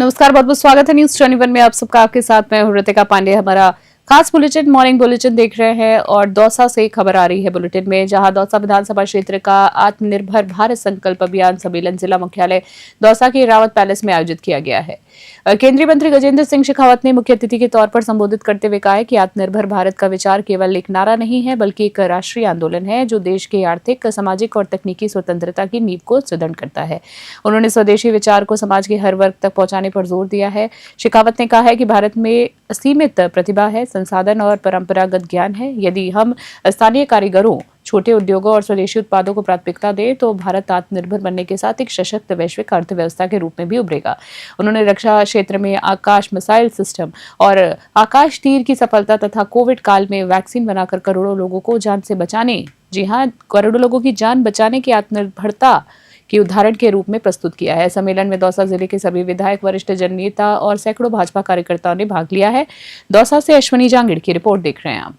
नमस्कार, बहुत बहुत स्वागत है न्यूज 21 में। आप सबका आपके साथ मैं हूं ऋतिका पांडे। हमारा खास बुलेटिन मॉर्निंग बुलेटिन देख रहे हैं और दौसा से खबर आ रही है बुलेटिन में, जहां दौसा विधानसभा क्षेत्र का आत्मनिर्भर भारत संकल्प अभियान सम्मेलन जिला मुख्यालय दौसा के रावत पैलेस में आयोजित किया गया है। केंद्रीय मंत्री गजेंद्र सिंह शेखावत ने मुख्य अतिथि के तौर पर संबोधित करते हुए कहा कि आत्मनिर्भर भारत का विचार केवल एक नारा नहीं है, बल्कि एक राष्ट्रीय आंदोलन है जो देश के आर्थिक, सामाजिक और तकनीकी स्वतंत्रता की नींव को सुदृढ़ करता है। उन्होंने स्वदेशी विचार को समाज के हर वर्ग तक पहुंचाने पर जोर दिया है। शेखावत ने कहा है कि भारत में असीमित प्रतिभा है, संसाधन और परंपरागत ज्ञान है। यदि हम स्थानीय कारीगरों, छोटे उद्योगों और स्वदेशी उत्पादों को प्राथमिकता दें तो भारत आत्मनिर्भर बनने के साथ एक सशक्त वैश्विक अर्थव्यवस्था के रूप में भी उभरेगा। उन्होंने रक्षा क्षेत्र में आकाश मिसाइल सिस्टम और आकाश तीर की सफलता तथा कोविड काल में वैक्सीन बनाकर करोड़ों लोगों को जान से बचाने, जी हां, करोड़ों लोगों की जान बचाने की आत्मनिर्भरता की उदाहरण के रूप में प्रस्तुत किया है। सम्मेलन में दौसा जिले के सभी विधायक, वरिष्ठ जननेता और सैकड़ों भाजपा कार्यकर्ताओं ने भाग लिया है। दौसा से अश्वनी जांगिड़ की रिपोर्ट देख रहे हैं आप।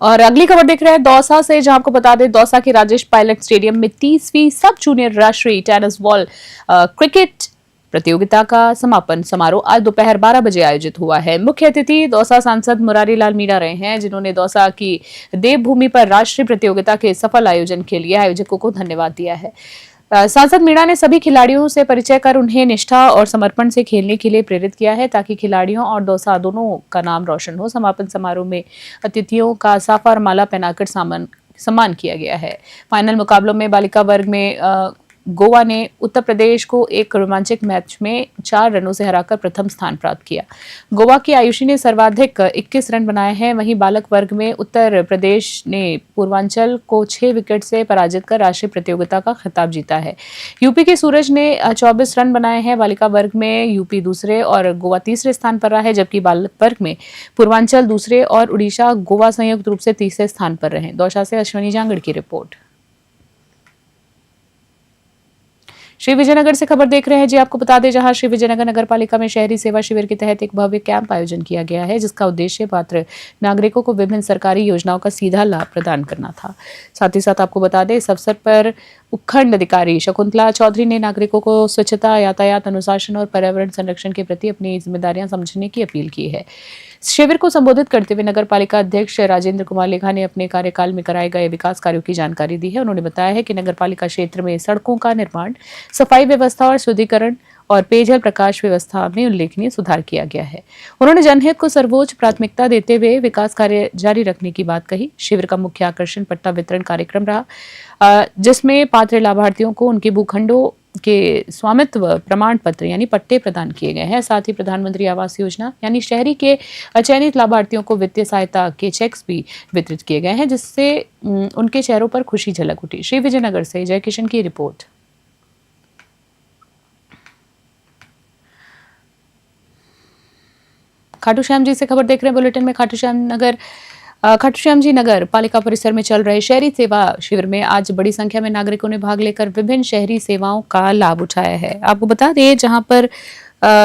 और अगली खबर देख रहे हैं दौसा से, जहां आपको बता दें दौसा के राजेश पायलट स्टेडियम में 30वीं सब जूनियर राष्ट्रीय टेनिस बॉल क्रिकेट प्रतियोगिता का समापन समारोह आज दोपहर 12 बजे आयोजित हुआ है। मुख्य अतिथि दौसा सांसद मुरारी लाल मीणा रहे हैं, जिन्होंने दौसा की देवभूमि पर राष्ट्रीय प्रतियोगिता के सफल आयोजन के लिए आयोजकों को धन्यवाद दिया है। सांसद मीणा ने सभी खिलाड़ियों से परिचय कर उन्हें निष्ठा और समर्पण से खेलने के लिए प्रेरित किया है, ताकि खिलाड़ियों और दौसा दोनों का नाम रोशन हो। समापन समारोह में अतिथियों का साफा और माला पहनाकर सम्मान किया गया है। फाइनल मुकाबलों में बालिका वर्ग में गोवा ने उत्तर प्रदेश को एक रोमांचक मैच में 4 रनों से हराकर प्रथम स्थान प्राप्त किया। गोवा की आयुषी ने सर्वाधिक 21 रन बनाए हैं। वहीं बालक वर्ग में उत्तर प्रदेश ने पूर्वांचल को 6 विकेट से पराजित कर राष्ट्रीय प्रतियोगिता का खिताब जीता है। यूपी के सूरज ने 24 रन बनाए हैं। बालिका वर्ग में यूपी दूसरे और गोवा तीसरे स्थान पर रहा है, जबकि बालक वर्ग में पूर्वांचल दूसरे और उड़ीसा, गोवा संयुक्त रूप से तीसरे स्थान पर रहे। दौसा से अश्वनी जांगड़ की रिपोर्ट। श्री विजयनगर से खबर देख रहे हैं जी। आपको बता दें, जहां श्री विजयनगर नगर पालिका में शहरी सेवा शिविर के तहत एक भव्य कैंप आयोजन किया गया है, जिसका उद्देश्य पात्र नागरिकों को विभिन्न सरकारी योजनाओं का सीधा लाभ प्रदान करना था। साथ ही साथ आपको बता दें, इस अवसर पर उपखंड अधिकारी शकुंतला चौधरी ने नागरिकों को स्वच्छता, यातायात अनुशासन और पर्यावरण संरक्षण के प्रति अपनी जिम्मेदारियां समझने की अपील की है। शिविर को संबोधित करते हुए नगर पालिका अध्यक्ष राजेंद्र कुमार लेखा ने अपने कार्यकाल में कराए गए विकास कार्यों की जानकारी दी है। उन्होंने बताया है कि नगर पालिका क्षेत्र में सड़कों का निर्माण, सफाई व्यवस्था और शुद्धिकरण और पेयजल प्रकाश व्यवस्था में उल्लेखनीय सुधार किया गया है। उन्होंने जनहित को सर्वोच्च प्राथमिकता देते हुए विकास कार्य जारी रखने की बात कही। शिविर का मुख्य आकर्षण पट्टा वितरण कार्यक्रम रहा, जिसमें पात्र लाभार्थियों को उनके भूखंडों के स्वामित्व प्रमाण पत्र यानी पट्टे प्रदान किए गए हैं। साथ ही प्रधानमंत्री आवास योजना यानी शहरी के चयनित लाभार्थियों को वित्तीय सहायता के चेक्स भी वितरित किए गए हैं, जिससे उनके चेहरों पर खुशी झलक उठी। श्री विजयनगर से जय किशन की रिपोर्ट। खाटू श्याम जी से खबर देख रहे हैं बुलेटिन में। खाटू श्याम जी नगर पालिका परिसर में चल रहे शहरी सेवा शिविर में आज बड़ी संख्या में नागरिकों ने भाग लेकर विभिन्न शहरी सेवाओं का लाभ उठाया है। आपको बता दें, जहां पर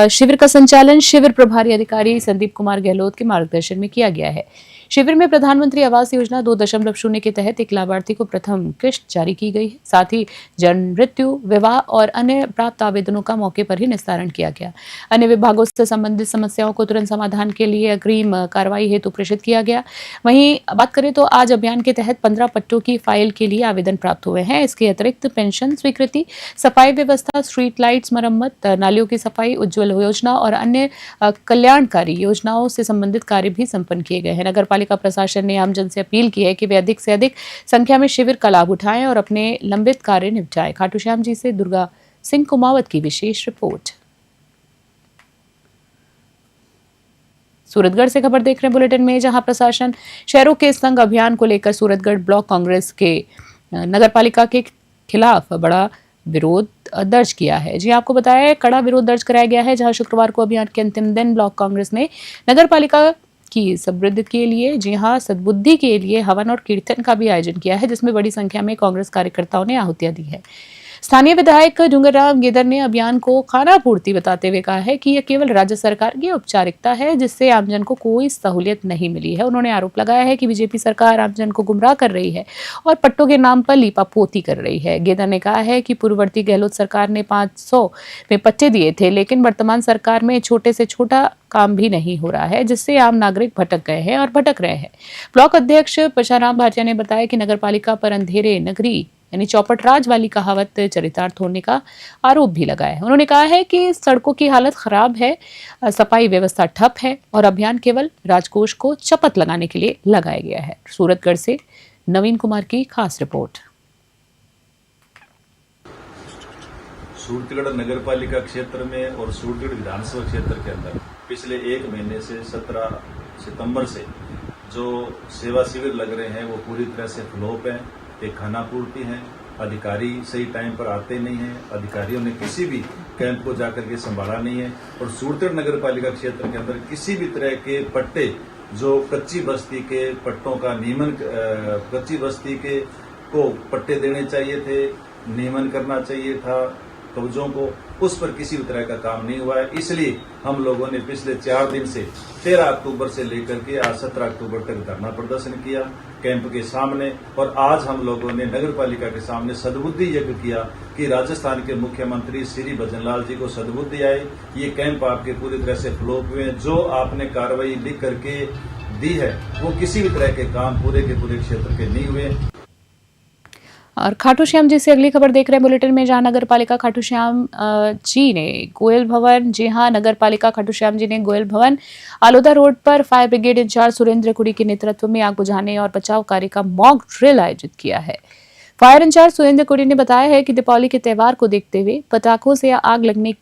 शिविर का संचालन शिविर प्रभारी अधिकारी संदीप कुमार गहलोत के मार्गदर्शन में किया गया है। शिविर में प्रधानमंत्री आवास योजना 2.0 के तहत एक लाभार्थी को प्रथम किश्त जारी की गई है। साथ ही जन्म, मृत्यु, विवाह और अन्य प्राप्त आवेदनों का मौके पर ही निस्तारण किया गया। अन्य विभागों से संबंधित समस्याओं को तुरंत समाधान के लिए अग्रिम कार्रवाई हेतु प्रेषित किया गया। वहीं बात करें तो आज अभियान के तहत 15 पट्टों की फाइल के लिए आवेदन प्राप्त हुए हैं। इसके अतिरिक्त पेंशन स्वीकृति, सफाई व्यवस्था, स्ट्रीट लाइट्स मरम्मत, नालियों की सफाई, उज्ज्वल योजना और अन्य कल्याणकारी योजनाओं से संबंधित कार्य भी संपन्न किए गए हैं। नगर पालिका प्रशासन ने आमजन से अपील की है कि वे अधिक से अधिक संख्या में शिविर का लाभ उठाएं और अपने लंबित कार्य निपटाएं। खाटू श्याम जी से दुर्गा सिंह कुमावत की विशेष रिपोर्ट। सूरतगढ़ से खबर देख रहे हैं बुलेटिन में, जहां प्रशासन शहरों के संग अभियान को लेकर सूरतगढ़ ब्लॉक कांग्रेस के नगर पालिका के खिलाफ बड़ा विरोध दर्ज किया है। जी आपको बताया है, कड़ा विरोध दर्ज कराया गया है, जहां शुक्रवार को अभियान के अंतिम दिन ब्लॉक कांग्रेस ने नगर पालिका की समृद्धि के लिए, जी हाँ, सद्बुद्धि के लिए हवन और कीर्तन का भी आयोजन किया है, जिसमें बड़ी संख्या में कांग्रेस कार्यकर्ताओं ने आहुतियां दी है। स्थानीय विधायक डूंगरराव गेदर ने अभियान को खानापूर्ति बताते हुए कहा है कि यह केवल राज्य सरकार की औपचारिकता है, जिससे आमजन को कोई सहूलियत नहीं मिली है। उन्होंने आरोप लगाया है कि बीजेपी सरकार आमजन को गुमराह कर रही है और पट्टों के नाम पर लीपापोती कर रही है। गेदर ने कहा है कि पूर्ववर्ती गहलोत सरकार ने 500 में पट्टे दिए थे, लेकिन वर्तमान सरकार में छोटे से छोटा काम भी नहीं हो रहा है, जिससे आम नागरिक भटक गए हैं और भटक रहे हैं। ब्लॉक अध्यक्ष परशाराम भाटिया ने बताया कि नगरपालिका पर अंधेरे नगरी यानी चौपट राज वाली कहावत चरितार्थ होने का आरोप भी लगाया है। उन्होंने कहा है कि सड़कों की हालत खराब है, सफाई व्यवस्था ठप है और अभियान केवल राजकोष को चपत लगाने के लिए लगाया गया है। सूरतगढ़ से नवीन कुमार की खास रिपोर्ट। सूरतगढ़ नगर पालिका क्षेत्र में और सूरतगढ़ विधानसभा क्षेत्र के अंदर पिछले एक महीने से 17 सितंबर से जो सेवा शिविर लग रहे हैं वो पूरी तरह से फ्लॉप है। एक खानापूर्ति है, अधिकारी सही टाइम पर आते नहीं हैं, अधिकारियों ने किसी भी कैंप को जाकर के संभाला नहीं है और सूरतगढ़ नगर पालिका क्षेत्र के अंदर किसी भी तरह के पट्टे जो कच्ची बस्ती के पट्टों का नियमन, कच्ची बस्ती के को पट्टे देने चाहिए थे, नियमन करना चाहिए था कब्जों को, उस पर किसी भी तरह का काम नहीं हुआ है। इसलिए हम लोगों ने पिछले 4 दिन से 13 अक्टूबर से लेकर के आज 17 अक्टूबर तक धरना प्रदर्शन किया कैंप के सामने और आज हम लोगों ने नगर पालिका के सामने सद्बुद्धि यज्ञ किया कि राजस्थान के मुख्यमंत्री श्री भजनलाल जी को सद्बुद्धि आए। ये कैंप आपके पूरी तरह से फ्लॉप हुए हैं। जो आपने कार्रवाई लिख करके दी है वो किसी भी तरह के काम पूरे के पूरे क्षेत्र के नहीं हुए। और खाटू श्याम जी से अगली खबर देख रहे हैं बुलेटिन में, जहां नगर पालिका खाटू श्याम जी ने गोयल भवन, जी हां, नगर पालिका खाटू श्याम जी ने गोयल भवन आलोदा रोड पर फायर ब्रिगेड इंचार्ज सुरेंद्र कुड़ी के नेतृत्व में आग बुझाने और बचाव कार्य का मॉक ड्रिल आयोजित किया है। फायर इंचार्ज सुरेंद्र कुड़ी ने बताया है कि दीपावली के त्योहार को देखते हुए पटाखों से आग लगने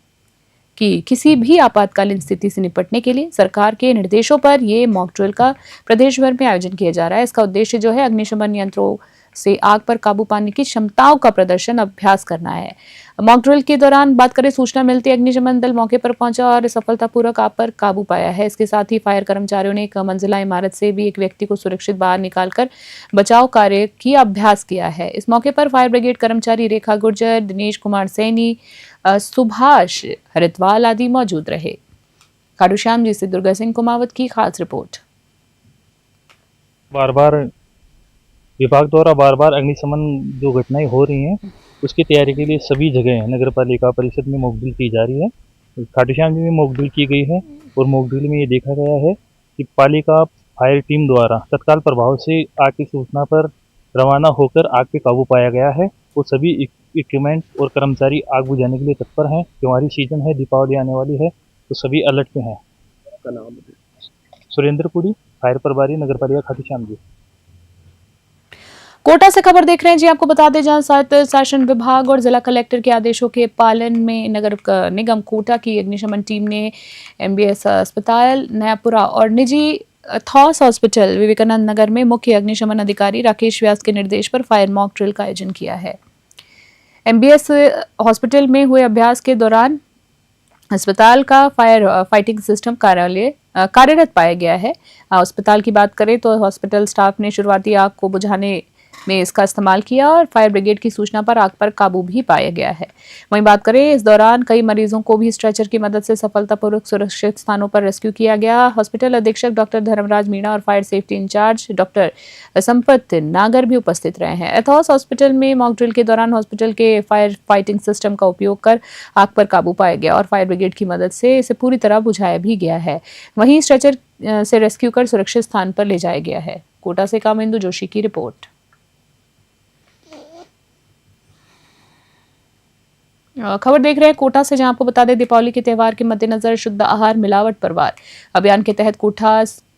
की किसी भी आपातकालीन स्थिति से निपटने के लिए सरकार के निर्देशों पर ये मॉक ड्रिल का प्रदेश भर में आयोजन किया जा रहा है। इसका उद्देश्य जो है अग्निशमन यंत्रों से आग पर काबू पाने की क्षमताओं का प्रदर्शन अभ्यास करना है। मॉक ड्रिल के दौरान बात करें, सूचना मिलती अग्निशमन दल मौके पर पहुंचा और सफलतापूर्वक आग पर काबू पाया है। इसके साथ ही फायर कर्मचारियों ने एक मंजिला इमारत से भी एक व्यक्ति को सुरक्षित बाहर निकालकर बचाव कार्य की अभ्यास किया है। इस मौके पर फायर ब्रिगेड कर्मचारी रेखा गुर्जर, दिनेश कुमार सैनी, सुभाष हरिद्वाल आदि मौजूद रहे। खाटू श्याम जी से दुर्गा सिंह कुमावत की खास रिपोर्ट। विभाग द्वारा बार बार अग्निशमन जो घटनाएं हो रही हैं उसकी तैयारी के लिए सभी जगह नगर पालिका परिषद में मॉक ड्रिल की जा रही है। खाटू श्याम जी में मॉक ड्रिल की गई है और मॉक ड्रिल में ये देखा गया है कि पालिका फायर टीम द्वारा तत्काल प्रभाव से आग की सूचना पर रवाना होकर आग पे काबू पाया गया है और सभी इक्विपमेंट और कर्मचारी आग बुझाने के लिए तत्पर हैं। त्योहारी सीजन है, दीपावली आने वाली है तो सभी अलर्ट पे हैं। सुरेंद्र पुरी, फायर प्रभारी, नगर पालिका खाटू श्याम जी। कोटा से खबर देख रहे हैं जी। आपको बता दें, जहां शासन विभाग और जिला कलेक्टर के आदेशों के पालन में नगर निगम कोटा की अग्निशमन टीम ने MBS अस्पताल नयापुरा और निजी थॉस हॉस्पिटल विवेकानंद नगर में मुख्य अग्निशमन अधिकारी राकेश व्यास के निर्देश पर फायर मॉक ड्रिल का आयोजन किया है। MBS हॉस्पिटल में हुए अभ्यास के दौरान अस्पताल का फायर फाइटिंग सिस्टम कार्यरत पाया गया है। अस्पताल की बात करें तो हॉस्पिटल स्टाफ ने शुरुआती आग को बुझाने में इसका इस्तेमाल किया और फायर ब्रिगेड की सूचना पर आग पर काबू भी पाया गया है। वहीं बात करें, इस दौरान कई मरीजों को भी स्ट्रेचर की मदद से सफलतापूर्वक सुरक्षित स्थानों पर रेस्क्यू किया गया। हॉस्पिटल अधीक्षक डॉक्टर धर्मराज मीणा और fire safety incharge doctor Sampat Nagar भी उपस्थित रहे हैं। एथॉस हॉस्पिटल में मॉक ड्रिल के दौरान हॉस्पिटल के फायर फाइटिंग सिस्टम का उपयोग कर आग पर काबू पाया गया और फायर ब्रिगेड की मदद से इसे पूरी तरह बुझाया भी गया है। वहीं स्ट्रेचर से रेस्क्यू कर सुरक्षित स्थान पर ले जाया गया है। कोटा से कामेंदु जोशी की रिपोर्ट। खबर देख रहे हैं कोटा से, जहां आपको बता दें, दीपावली के त्योहार के मद्देनजर शुद्ध आहार मिलावट पर वार अभियान के तहत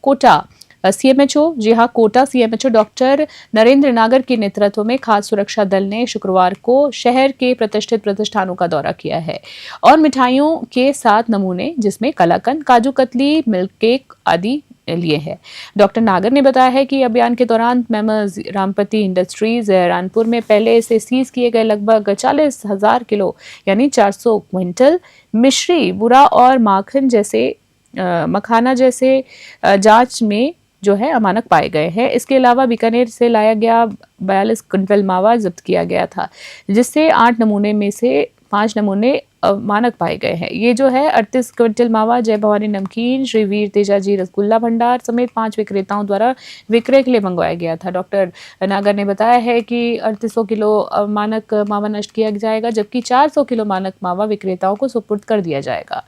कोटा CMHO, जी हां, कोटा CMHO डॉक्टर नरेंद्र नागर के नेतृत्व में खास सुरक्षा दल ने शुक्रवार को शहर के प्रतिष्ठित प्रतिष्ठानों का दौरा किया है और मिठाइयों के 7 नमूने जिसमें कलाकंद, काजू कतली, मिल्क केक आदि लिए हैं। डॉक्टर नागर ने बताया है कि अभियान के दौरान मेमर्स रामपति इंडस्ट्रीज रानपुर में पहले से सीज किए गए लगभग 40,000 किलो यानी 400 क्विंटल मिश्री, बुरा और मखाना जैसे जांच में जो है अमानक पाए गए हैं। इसके अलावा बीकानेर से लाया गया 42 क्विंटल मावा जब्त किया गया था, जिससे 8 नमूने में से 5 नमूने मानक पाए गए हैं। ये जो है 38 क्विंटल मावा जय भवानी नमकीन, श्री वीर तेजाजी रसगुल्ला भंडार समेत 5 विक्रेताओं द्वारा विक्रय के लिए मंगवाया गया था। डॉक्टर नागर ने बताया है कि 3800 किलो मानक मावा नष्ट किया जाएगा, जबकि 400 किलो मानक मावा विक्रेताओं को सुपुर्द कर दिया जाएगा।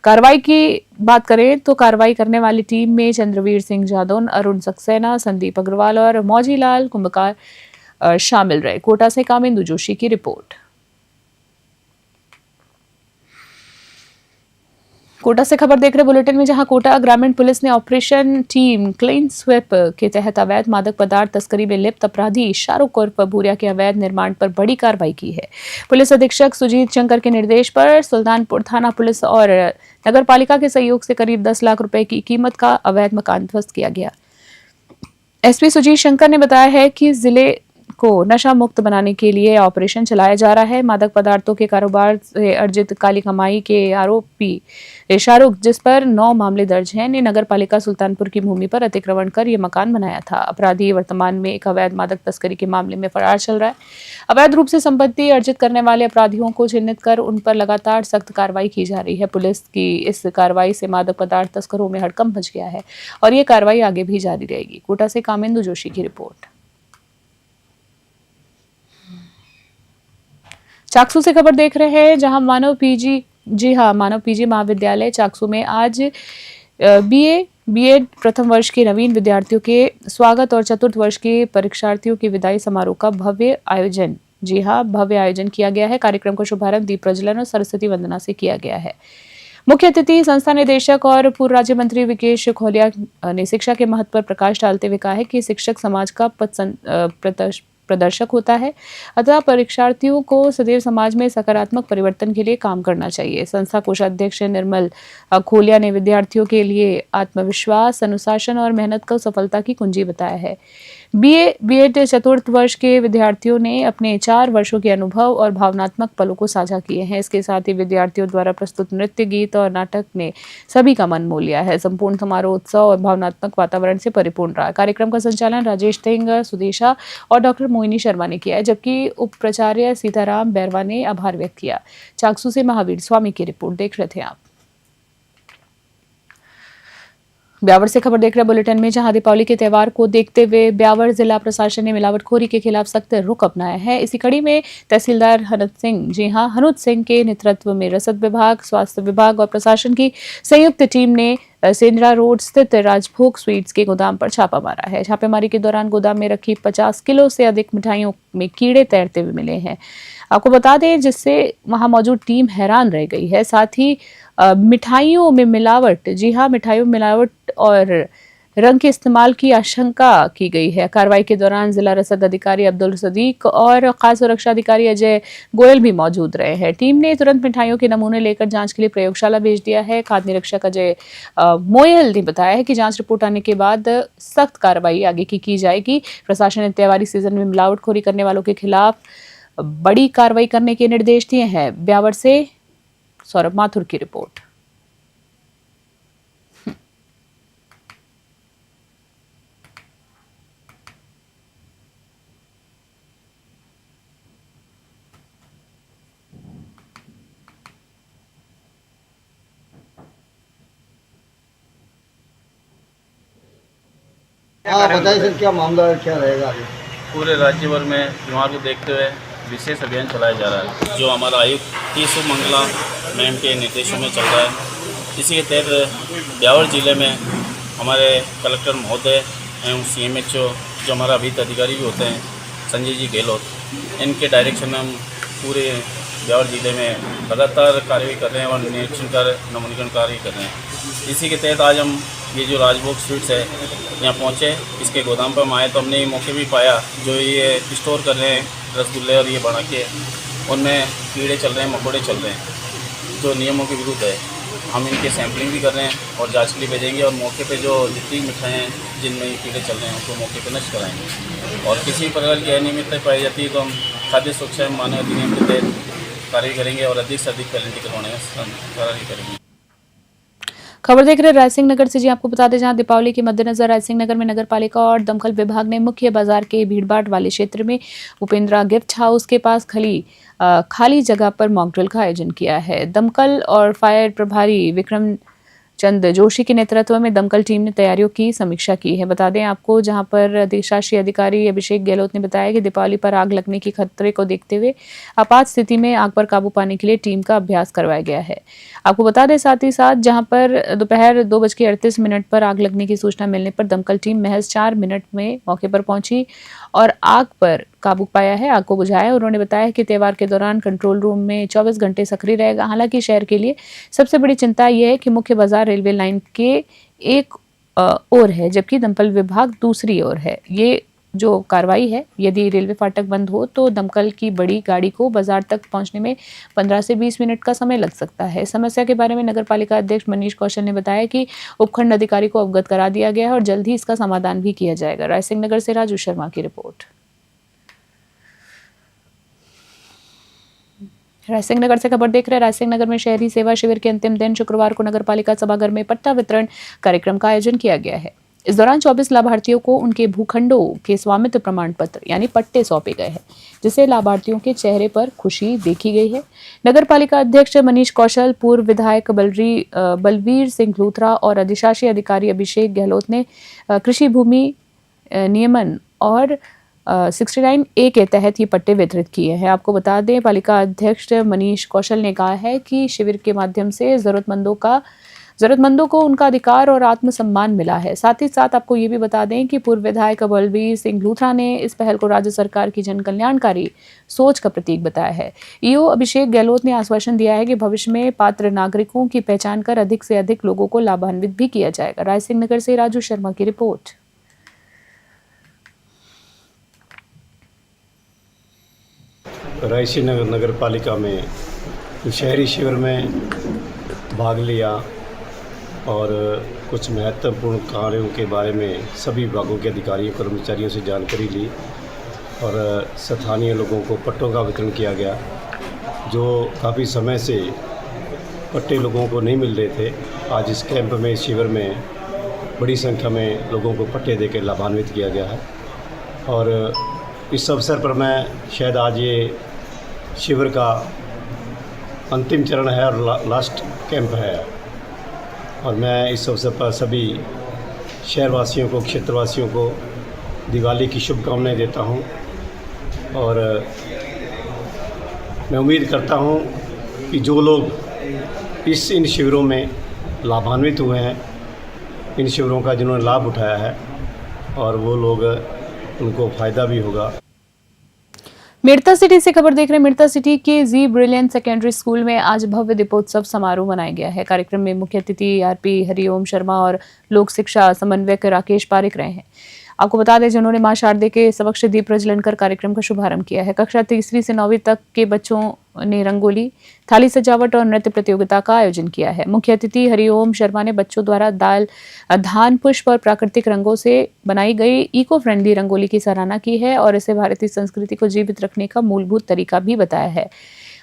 कार्रवाई की बात करें तो कार्रवाई करने वाली टीम में चंद्रवीर सिंह जादौन, अरुण सक्सेना, संदीप अग्रवाल और मौजीलाल कुंभकार शामिल रहे। कोटा से कामिंदु जोशी की रिपोर्ट। कोटा से खबर देख रहे बुलेटिन में, जहां कोटा ग्रामीण पुलिस ने ऑपरेशन टीम क्लीन स्वीप के तहत अवैध मादक पदार्थ तस्करी में लिप्त अपराधी शाहरुख उर्फ भूरिया के अवैध निर्माण पर बड़ी कार्रवाई की है। पुलिस अधीक्षक सुजीत शंकर के निर्देश पर सुल्तानपुर थाना पुलिस और नगर पालिका के सहयोग से करीब 10 लाख रुपए की कीमत का अवैध मकान ध्वस्त किया गया। एसपी सुजीत शंकर ने बताया है कि जिले को नशा मुक्त बनाने के लिए ऑपरेशन चलाया जा रहा है। मादक पदार्थों के कारोबार से अर्जित काली कमाई के आरोपी शाहरुख, जिस पर 9 मामले दर्ज हैं, ने नगर पालिका सुल्तानपुर की भूमि पर अतिक्रमण कर यह मकान बनाया था। अपराधी वर्तमान में एक अवैध मादक तस्करी के मामले में फरार चल रहा है। अवैध रूप से संपत्ति अर्जित करने वाले अपराधियों को चिन्हित कर उन पर लगातार सख्त कार्रवाई की जा रही है। पुलिस की इस कार्रवाई से मादक पदार्थ तस्करों में हड़कंप मच गया है और ये कार्रवाई आगे भी जारी रहेगी। कोटा से कामिंदु जोशी की रिपोर्ट। चाकसू से खबर देख रहे हैं, जहां मानव पीजी महाविद्यालय चाकसू में आज बीएड प्रथम वर्ष के नवीन विद्यार्थियों के स्वागत और चतुर्थ वर्ष के परीक्षार्थियों की विदाई समारोह का भव्य आयोजन किया गया है। कार्यक्रम का शुभारंभ दीप प्रज्वलन और सरस्वती वंदना से किया गया है। मुख्य अतिथि संस्था निदेशक और पूर्व राज्य मंत्री विकेश खोलिया ने शिक्षा के महत्व पर प्रकाश डालते हुए कहा है कि शिक्षक समाज का प्रदर्शक होता है, अतः परीक्षार्थियों को सदैव समाज में सकारात्मक परिवर्तन के लिए काम करना चाहिए। संस्था कोषाध्यक्ष निर्मल खोलिया ने विद्यार्थियों के लिए आत्मविश्वास, अनुशासन और मेहनत को सफलता की कुंजी बताया है। बीएड चतुर्थ वर्ष के विद्यार्थियों ने अपने 4 वर्षों के अनुभव और भावनात्मक पलों को साझा किए हैं। इसके साथ ही विद्यार्थियों द्वारा प्रस्तुत नृत्य, गीत और नाटक ने सभी का मन मोह लिया है। संपूर्ण समारोह उत्सव और भावनात्मक वातावरण से परिपूर्ण रहा। कार्यक्रम का संचालन राजेश सिंह सुदेशा और डॉक्टर मोहिनी शर्मा ने किया है, जबकि उप प्राचार्य सीताराम बैरवा ने आभार व्यक्त किया। चाकसू से महावीर स्वामी की रिपोर्ट देख रहे थे आप। ब्यावर से खबर देख रहे बुलेटिन में, जहां दीपावली के त्योहार को देखते हुए ब्यावर जिला प्रशासन ने मिलावटखोरी के खिलाफ सख्त रुख अपनाया है। इसी कड़ी में तहसीलदार हनुत सिंह के नेतृत्व में रसद विभाग, स्वास्थ्य विभाग और प्रशासन की संयुक्त टीम ने सेंद्रा रोड स्थित राजभोग स्वीट्स के गोदाम पर छापा मारा है। छापेमारी के दौरान गोदाम में रखी 50 किलो से अधिक मिठाइयों में कीड़े तैरते हुए मिले हैं। आपको बता दें, जिससे वहां मौजूद टीम हैरान रह गई है। साथ ही मिठाइयों में मिलावट और रंग के इस्तेमाल की आशंका की गई है। कार्रवाई के दौरान जिला रसद अधिकारी अब्दुल सदीक और खास सुरक्षा अधिकारी अजय गोयल भी मौजूद रहे हैं। टीम ने तुरंत मिठाइयों के नमूने लेकर जांच के लिए प्रयोगशाला भेज दिया है। खाद्य निरीक्षक अजय मोयल ने बताया है कि जांच रिपोर्ट आने के बाद सख्त कार्रवाई आगे की जाएगी। प्रशासन ने त्योहारी सीजन में मिलावटखोरी करने वालों के खिलाफ बड़ी कार्रवाई करने के निर्देश दिए हैं। ब्यावर से सौरभ माथुर की रिपोर्ट। हाँ बताइए सर, क्या मामला है, क्या रहेगा आगे? पूरे राज्य भर में त्योहार को देखते हुए विशेष अभियान चलाया जा रहा है, जो हमारा आयुक्त टी सुमंगला मैम के निर्देशों में चल रहा है। इसी के तहत ब्यावर जिले में हमारे कलेक्टर महोदय एवं CMHO, जो हमारा अभित अधिकारी भी होते हैं संजय जी गहलोत, इनके डायरेक्शन में हम पूरे ब्यावर जिले में लगातार कार्रवाई कर रहे हैं और निरीक्षण कर नमूनीकरण कार्य कर रहे हैं। इसी के तहत आज हम ये जो राजभोग स्वीट्स है यहाँ पहुँचे, इसके गोदाम पर हम आए तो हमने ये मौके भी पाया जो ये स्टोर कर रहे हैं रसगुल्ले और ये बना के, उनमें कीड़े चल रहे हैं, मकोड़े चल रहे हैं, जो नियमों के विरुद्ध है। हम इनके सैम्पलिंग भी कर रहे हैं और जांच के लिए भेजेंगे और मौके पे जो जितनी मिठाइयाँ हैं जिनमें ये कीड़े चल रहे हैं उनको मौके पे नष्ट कराएंगे। और किसी प्रकार की अनियमितता पाई जाती है तो हम खाद्य सुरक्षा एवं मानव अधिनियम के तहत कार्य करेंगे और अधिक से अधिक पेनल्टी करवाने का कार्रवाई करेंगे। खबर देख रहे रायसिंह नगर से जी। आपको बता दें, जहां दीपावली के मद्देनजर रायसिंह नगर में नगर पालिका और दमकल विभाग ने मुख्य बाजार के भीड़भाड़ वाले क्षेत्र में उपेंद्रा गिफ्ट हाउस के पास खाली जगह पर मॉक ड्रिल का आयोजन किया है। दमकल और फायर प्रभारी विक्रम चंद जोशी के नेतृत्व में दमकल टीम ने तैयारियों की समीक्षा की है। बता दें आपको, जहां पर अधिशासी अधिकारी अभिषेक गहलोत ने बताया कि दीपावली पर आग लगने की खतरे को देखते हुए आपात स्थिति में आग पर काबू पाने के लिए टीम का अभ्यास करवाया गया है। आपको बता दें साथ ही साथ, जहां पर दोपहर 2:38 पर आग लगने की सूचना मिलने पर दमकल टीम महज 4 मिनट में मौके पर पहुंची और आग पर काबू पाया है, आग को बुझाया। उन्होंने बताया कि त्योहार के दौरान कंट्रोल रूम में 24 घंटे सक्रिय रहेगा। हालांकि शहर के लिए सबसे बड़ी चिंता यह है कि मुख्य बाजार रेलवे लाइन के एक ओर है, जबकि दमकल विभाग दूसरी ओर है। ये जो कार्रवाई है, यदि रेलवे फाटक बंद हो तो दमकल की बड़ी गाड़ी को बाजार तक पहुंचने में 15 से 20 मिनट का समय लग सकता है। समस्या के बारे में नगर पालिका अध्यक्ष मनीष कौशल ने बताया कि उपखंड अधिकारी को अवगत करा दिया गया है और जल्द ही इसका समाधान भी किया जाएगा। रायसिंह नगर से राजू शर्मा की रिपोर्ट। रायसिंह नगर से खबर देख रहे हैं। रायसिंह नगर में शहरी सेवा शिविर के अंतिम दिन शुक्रवार को नगर पालिका सभागार में पट्टा वितरण कार्यक्रम का आयोजन किया गया है। इस दौरान 24 लाभार्थियों को उनके भूखंडों के स्वामित्व प्रमाण पत्र यानी पट्टे सौंपे गए हैं, जिससे लाभार्थियों के चेहरे पर खुशी देखी गई है। नगर पालिका अध्यक्ष मनीष कौशल, पूर्व विधायक बलवीर सिंह लूथरा और अधिशासी अधिकारी अभिषेक गहलोत ने कृषि भूमि नियमन और 69A के तहत ये पट्टे वितरित किए हैं। आपको बता दें, पालिका अध्यक्ष मनीष कौशल ने कहा है कि शिविर के माध्यम से जरूरतमंदों को उनका अधिकार और आत्मसम्मान मिला है। साथ ही साथ आपको ये भी बता दें कि पूर्व विधायक बलवीर सिंह लूथरा ने इस पहल को राज्य सरकार की जन कल्याणकारी सोच का प्रतीक बताया है। ईओ अभिषेक गहलोत ने आश्वासन दिया है कि भविष्य में पात्र नागरिकों की पहचान कर अधिक से अधिक लोगों को लाभान्वित भी किया जाएगा। रायसिंह नगर से राजू शर्मा की रिपोर्ट। रायसिंह नगर पालिका में शहरी शिविर में भाग लिया और कुछ महत्वपूर्ण कार्यों के बारे में सभी विभागों के अधिकारियों कर्मचारियों से जानकारी ली और स्थानीय लोगों को पट्टों का वितरण किया गया। जो काफ़ी समय से पट्टे लोगों को नहीं मिल रहे थे, आज इस कैंप में, इस शिविर में बड़ी संख्या में लोगों को पट्टे देकर लाभान्वित किया गया है। और इस अवसर पर मैं शायद आज ये शिविर का अंतिम चरण है और लास्ट कैंप है, और मैं इस अवसर पर सभी शहरवासियों को, क्षेत्रवासियों को दिवाली की शुभकामनाएं देता हूं। और मैं उम्मीद करता हूं कि जो लोग इन शिविरों में लाभान्वित हुए हैं, इन शिविरों का जिन्होंने लाभ उठाया है, और वो लोग उनको फ़ायदा भी होगा। मिर्ता सिटी से खबर देख रहे हैं। मिर्ता सिटी के जी ब्रिलियंट सेकेंडरी स्कूल में आज भव्य दीपोत्सव समारोह मनाया गया है। कार्यक्रम में मुख्य अतिथि आरपी हरिओम शर्मा और लोक शिक्षा समन्वयक राकेश पारिक रहे हैं। आपको बता दें, जिन्होंने मां शारदे के समक्ष दीप प्रज्वलन कर कार्यक्रम का शुभारंभ किया है। कक्षा 3वीं से 9वीं तक के बच्चों ने रंगोली, थाली सजावट और नृत्य प्रतियोगिता का आयोजन किया है। मुख्य अतिथि हरिओम शर्मा ने बच्चों द्वारा धान, पुष्प और प्राकृतिक रंगों से बनाई गई इको फ्रेंडली रंगोली की सराहना की है और इसे भारतीय संस्कृति को जीवित रखने का मूलभूत तरीका भी बताया है।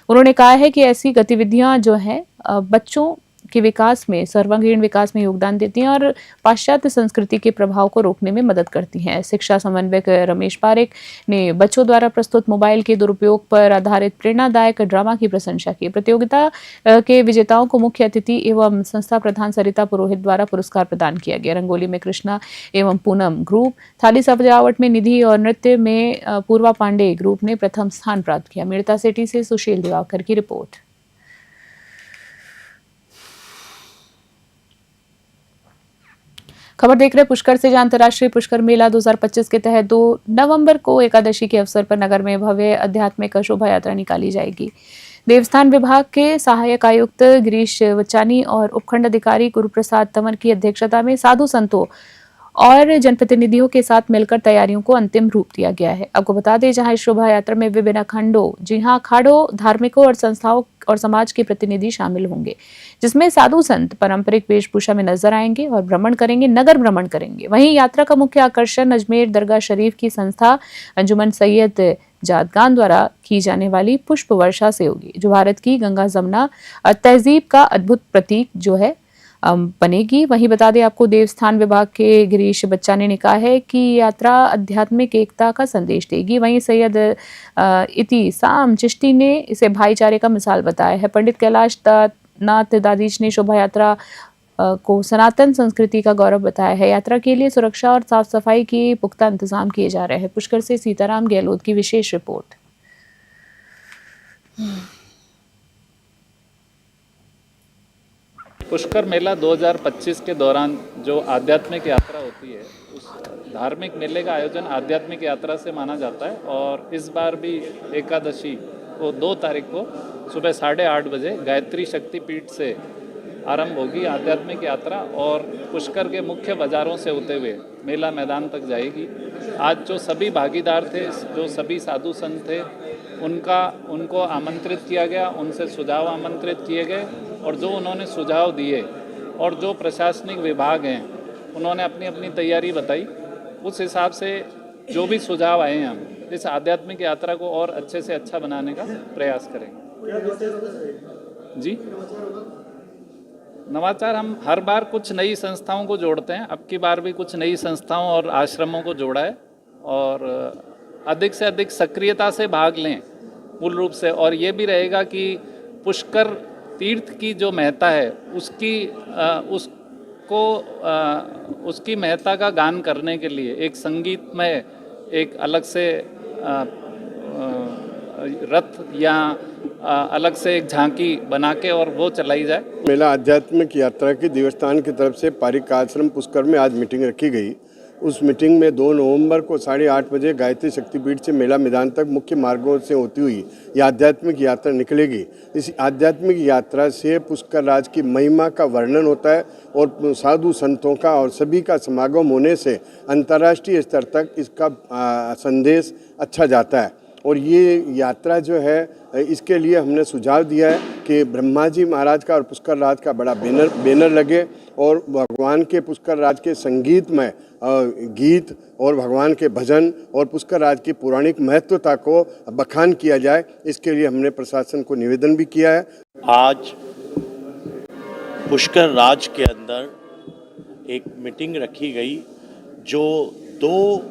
उन्होंने कहा है कि ऐसी गतिविधियां जो हैं बच्चों के विकास में, सर्वांगीण विकास में योगदान देती हैं और पाश्चात्य संस्कृति के प्रभाव को रोकने में मदद करती हैं। शिक्षा समन्वयक रमेश पारिक ने बच्चों द्वारा प्रस्तुत मोबाइल के दुरुपयोग पर आधारित प्रेरणादायक ड्रामा की प्रशंसा की। प्रतियोगिता के विजेताओं को मुख्य अतिथि एवं संस्था प्रधान सरिता पुरोहित द्वारा पुरस्कार प्रदान किया गया। रंगोली में कृष्णा एवं पूनम ग्रुप, थाली सजावट में निधि और नृत्य में पूर्वा पांडे ग्रुप ने प्रथम स्थान प्राप्त किया। मिर्ता सिटी से सुशील दिवाकर की रिपोर्ट। खबर देख रहे पुष्कर से। अंतर्राष्ट्रीय पुष्कर मेला 2025 के तहत 2 नवंबर को एकादशी के अवसर पर नगर में भव्य आध्यात्मिक शोभा यात्रा निकाली जाएगी। देवस्थान विभाग के सहायक आयुक्त गिरीश वचानी और उपखंड अधिकारी गुरुप्रसाद तंवर की अध्यक्षता में साधु संतों और जनप्रतिनिधियों के साथ मिलकर तैयारियों को अंतिम रूप दिया गया है। आपको बता दें, जहां इस शोभा यात्रा में विभिन्न खंडों, अखाड़ों, धार्मिकों और संस्थाओं और समाज के प्रतिनिधि शामिल होंगे, जिसमें साधु संत पारंपरिक वेशभूषा में नजर आएंगे और नगर भ्रमण करेंगे। वहीं यात्रा का मुख्य आकर्षण अजमेर दरगाह शरीफ की संस्था अंजुमन सैयद जादगान द्वारा की जाने वाली पुष्प वर्षा से होगी, जो भारत की गंगा जमुना तहजीब का अद्भुत प्रतीक जो है बनेगी। वहीं बता दें आपको, देवस्थान विभाग के गिरीश बच्चानी ने कहा है कि यात्रा आध्यात्मिक एकता का संदेश देगी। वहीं सैयद इतिसाम चिश्ती ने इसे भाईचारे का मिसाल बताया है। पंडित कैलाश नाथ दादीज ने शोभा यात्रा को सनातन संस्कृति का गौरव बताया है। यात्रा के लिए सुरक्षा और साफ सफाई के पुख्ता इंतजाम किए जा रहे हैं। पुष्कर से सीताराम गहलोत की विशेष रिपोर्ट। पुष्कर मेला 2025 के दौरान जो आध्यात्मिक यात्रा होती है, उस धार्मिक मेले का आयोजन आध्यात्मिक यात्रा से माना जाता है। और इस बार भी एकादशी को 2 तारीख को सुबह 8:30 बजे गायत्री शक्तिपीठ से आरंभ होगी आध्यात्मिक यात्रा और पुष्कर के मुख्य बाज़ारों से होते हुए मेला मैदान तक जाएगी। आज जो सभी भागीदार थे, जो सभी साधु संत थे, उनको आमंत्रित किया गया, उनसे सुझाव आमंत्रित किए गए और जो उन्होंने सुझाव दिए और जो प्रशासनिक विभाग हैं उन्होंने अपनी अपनी तैयारी बताई। उस हिसाब से जो भी सुझाव आए हैं, हम इस आध्यात्मिक यात्रा को और अच्छे से अच्छा बनाने का प्रयास करेंगे। जी, नवाचार हम हर बार कुछ नई संस्थाओं को जोड़ते हैं। अब की बार भी कुछ नई संस्थाओं और आश्रमों को जोड़ा है और अधिक से अधिक सक्रियता से भाग लें मूल रूप से। और ये भी रहेगा कि पुष्कर तीर्थ की जो महत्ता है उसकी महत्ता का गान करने के लिए एक संगीतमय एक अलग से रथ या अलग से एक झांकी बना के और वो चलाई जाए। मेला आध्यात्मिक यात्रा की देवस्थान की तरफ से पारिक आश्रम पुष्कर में आज मीटिंग रखी गई। उस मीटिंग में 2 नवंबर को 8:30 बजे गायत्री शक्तिपीठ से मेला मैदान तक मुख्य मार्गों से होती हुई ये आध्यात्मिक यात्रा निकलेगी। इस आध्यात्मिक यात्रा से पुष्कर राज की महिमा का वर्णन होता है और साधु संतों का और सभी का समागम होने से अंतर्राष्ट्रीय स्तर तक इसका संदेश अच्छा जाता है। और ये यात्रा जो है, इसके लिए हमने सुझाव दिया है कि ब्रह्मा जी महाराज का और पुष्कर राज का बड़ा बैनर लगे और भगवान के पुष्कर राज के संगीत में गीत और भगवान के भजन और पुष्कर राज की पौराणिक महत्वता को बखान किया जाए। इसके लिए हमने प्रशासन को निवेदन भी किया है। आज पुष्कर राज के अंदर एक मीटिंग रखी गई जो 2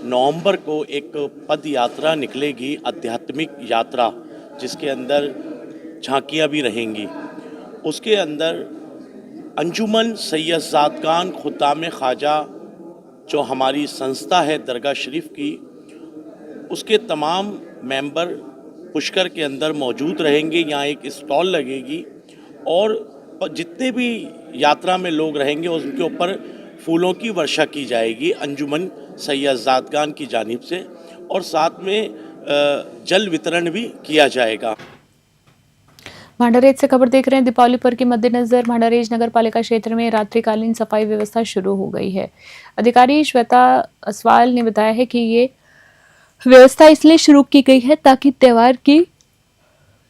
नवंबर को एक पद यात्रा निकलेगी, आध्यात्मिक यात्रा, जिसके अंदर झांकियाँ भी रहेंगी। उसके अंदर अंजुमन सैयद खुद्दाम ख्वाजा जो हमारी संस्था है दरगाह शरीफ की, उसके तमाम मेंबर पुष्कर के अंदर मौजूद रहेंगे। यहाँ एक स्टॉल लगेगी और जितने भी यात्रा में लोग रहेंगे उनके ऊपर फूलों की वर्षा की जाएगी अंजुमन सैयद की जानिब से और साथ में जल वितरण भी किया जाएगा। भांडारेज से खबर देख रहे हैं। दीपावली पर्व के मद्देनजर भांडारेज नगर पालिका क्षेत्र में रात्रिकालीन सफाई व्यवस्था शुरू हो गई है। अधिकारी श्वेता असवाल ने बताया है कि ये व्यवस्था इसलिए शुरू की गई है ताकि त्योहार की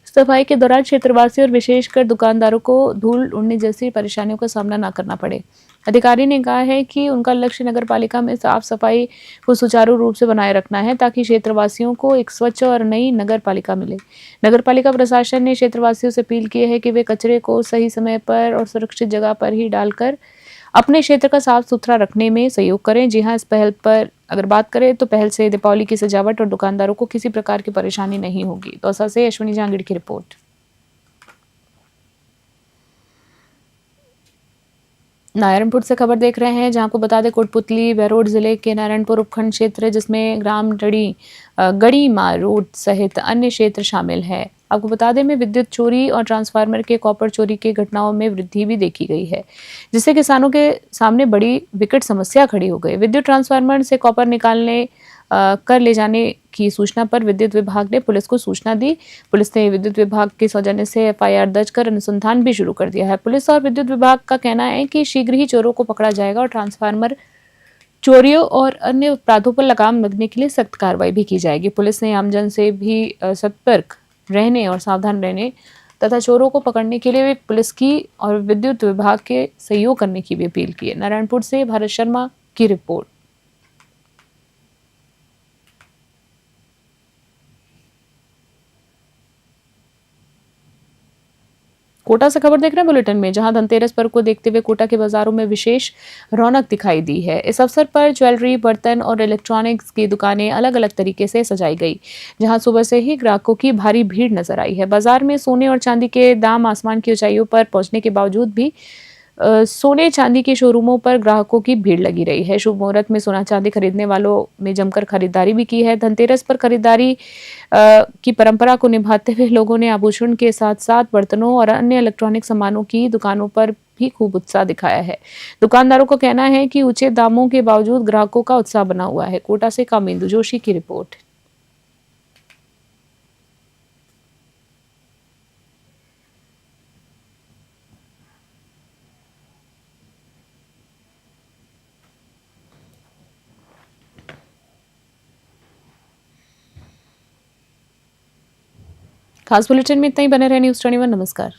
सफाई के दौरान क्षेत्रवासियों और विशेषकर दुकानदारों को धूल उड़ने जैसी परेशानियों का सामना न करना पड़े। अधिकारी ने कहा है कि उनका लक्ष्य नगर पालिका में साफ सफाई को सुचारू रूप से बनाए रखना है ताकि क्षेत्रवासियों को एक स्वच्छ और नई नगर पालिका मिले। नगर पालिका प्रशासन ने क्षेत्रवासियों से अपील की है कि वे कचरे को सही समय पर और सुरक्षित जगह पर ही डालकर अपने क्षेत्र का साफ सुथरा रखने में सहयोग करें। जी हां, इस पहल पर अगर बात करें तो पहल से दीपावली की सजावट और दुकानदारों को किसी प्रकार की परेशानी नहीं होगी। दौसा से अश्विनी जहांगीर की रिपोर्ट। नारायणपुर से खबर देख रहे हैं, जहां को बता दें कोटपुतली बहरोड जिले के नारायणपुर उपखंड क्षेत्र है जिसमें ग्राम गढ़ीमा रोड सहित अन्य क्षेत्र शामिल है। आपको बता दें में विद्युत चोरी और ट्रांसफार्मर के कॉपर चोरी की घटनाओं में वृद्धि भी देखी गई है, जिससे किसानों के सामने बड़ी विकट समस्या खड़ी हो गई। विद्युत ट्रांसफार्मर से कॉपर निकालने कर ले जाने की सूचना पर विद्युत विभाग ने पुलिस को सूचना दी। पुलिस ने विद्युत विभाग के सौजन्य से FIR दर्ज कर अनुसंधान भी शुरू कर दिया है। पुलिस और विद्युत विभाग का कहना है कि शीघ्र ही चोरों को पकड़ा जाएगा और ट्रांसफार्मर चोरियों और अन्य अपराधों पर लगाम लगने के लिए सख्त कार्रवाई भी की जाएगी। पुलिस ने आमजन से भी सतर्क रहने और सावधान रहने तथा चोरों को पकड़ने के लिए पुलिस की और विद्युत विभाग के सहयोग करने की भी अपील की है। नारायणपुर से भारत शर्मा की रिपोर्ट। कोटा से खबर देख रहे हैं बुलेटिन में, जहां धनतेरस पर्व को देखते हुए कोटा के बाजारों में विशेष रौनक दिखाई दी है। इस अवसर पर ज्वेलरी, बर्तन और इलेक्ट्रॉनिक्स की दुकानें अलग अलग तरीके से सजाई गई, जहां सुबह से ही ग्राहकों की भारी भीड़ नजर आई है। बाजार में सोने और चांदी के दाम आसमान की ऊंचाइयों पर पहुंचने के बावजूद भी सोने चांदी के शोरूमों पर ग्राहकों की भीड़ लगी रही है। शुभ मुहूर्त में सोना चांदी खरीदने वालों में जमकर खरीदारी भी की है। धनतेरस पर खरीदारी की परंपरा को निभाते हुए लोगों ने आभूषण के साथ साथ बर्तनों और अन्य इलेक्ट्रॉनिक सामानों की दुकानों पर भी खूब उत्साह दिखाया है। दुकानदारों का कहना है कि ऊंचे दामों के बावजूद ग्राहकों का उत्साह बना हुआ है। कोटा से कामिंदु जोशी की रिपोर्ट। खास बुलेटिन में इतना ही। बने रहे न्यूज़ 21। नमस्कार।